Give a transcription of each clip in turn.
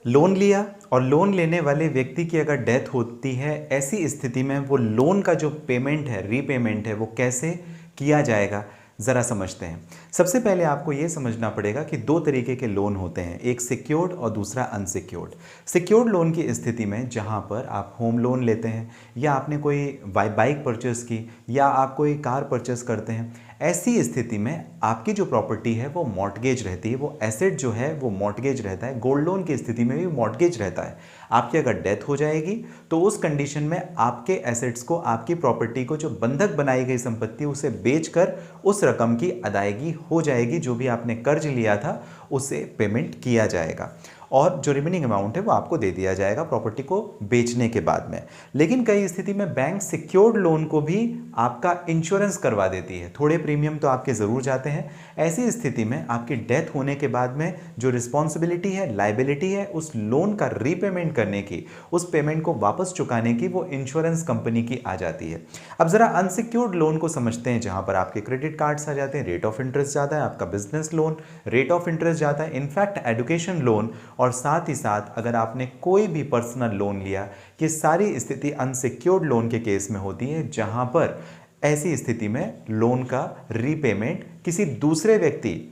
Loan लिया और loan लेने वाले व्यक्ति की अगर डेथ होती है, ऐसी स्थिति में वो लोन का जो पेमेंट है, रीपेमेंट है, वो कैसे किया जाएगा, ज़रा समझते हैं। सबसे पहले आपको ये समझना पड़ेगा कि दो तरीके के लोन होते हैं, एक सिक्योर्ड और दूसरा अनसिक्योर्ड। सिक्योर्ड लोन की स्थिति में जहाँ पर आप होम लोन लेते हैं या आपने कोई बाइक परचेस की या आप कोई कार परचेस करते हैं, ऐसी स्थिति में आपकी जो प्रॉपर्टी है वो मॉर्टगेज रहती है, वो एसेट जो है वो मॉर्टगेज रहता है। गोल्ड लोन की स्थिति में भी मॉर्टगेज रहता है। आपकी अगर डेथ हो जाएगी तो उस कंडीशन में आपके एसेट्स को, आपकी प्रॉपर्टी को, जो बंधक बनाई गई संपत्ति, उसे बेचकर उस रकम की अदायगी हो जाएगी। जो भी आपने कर्ज लिया था उसे पेमेंट किया जाएगा और जो रिमेनिंग अमाउंट है वो आपको दे दिया जाएगा प्रॉपर्टी को बेचने के बाद में। लेकिन कई स्थिति में बैंक सिक्योर्ड लोन को भी आपका इंश्योरेंस करवा देती है। थोड़े प्रीमियम तो आपके ज़रूर जाते हैं। ऐसी स्थिति में आपकी डेथ होने के बाद में जो रिस्पॉन्सिबिलिटी है, लाइबिलिटी है उस लोन का रीपेमेंट करने की, उस पेमेंट को वापस चुकाने की, वो इंश्योरेंस कंपनी की आ जाती है। अब ज़रा अनसिक्योर्ड लोन को समझते हैं, जहाँ पर आपके क्रेडिट कार्ड्स आ जाते हैं, रेट ऑफ इंटरेस्ट जाता है, आपका business loan rate of interest जाता है, इनफैक्ट एजुकेशन लोन, और साथ ही साथ अगर आपने कोई भी पर्सनल लोन लिया। ये सारी स्थिति अनसिक्योर्ड लोन के केस में होती है, जहां पर ऐसी स्थिति में लोन का रीपेमेंट किसी दूसरे व्यक्ति,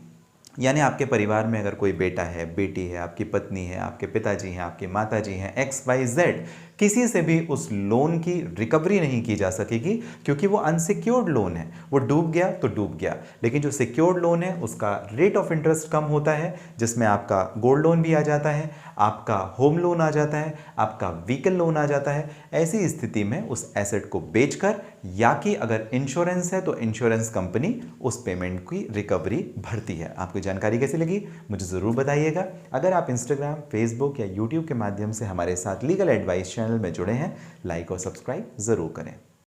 यानी आपके परिवार में अगर कोई बेटा है, बेटी है, आपकी पत्नी है, आपके पिताजी हैं, आपकी माताजी हैं, XYZ, किसी से भी उस लोन की रिकवरी नहीं की जा सकेगी, क्योंकि वो अनसिक्योर्ड लोन है। वो डूब गया तो डूब गया। लेकिन जो सिक्योर्ड लोन है उसका रेट ऑफ इंटरेस्ट कम होता है, जिसमें आपका गोल्ड लोन भी आ जाता है, आपका होम लोन आ जाता है, आपका व्हीकल लोन आ जाता है। ऐसी स्थिति में उस एसेट को बेचकर, या कि अगर इंश्योरेंस है तो इंश्योरेंस कंपनी उस पेमेंट की रिकवरी भरती है। आपको जानकारी कैसी लगी मुझे ज़रूर बताइएगा। अगर आप इंस्टाग्राम, फेसबुक या यूट्यूब के माध्यम से हमारे साथ लीगल एडवाइस चैनल में जुड़े हैं, लाइक और सब्सक्राइब ज़रूर करें।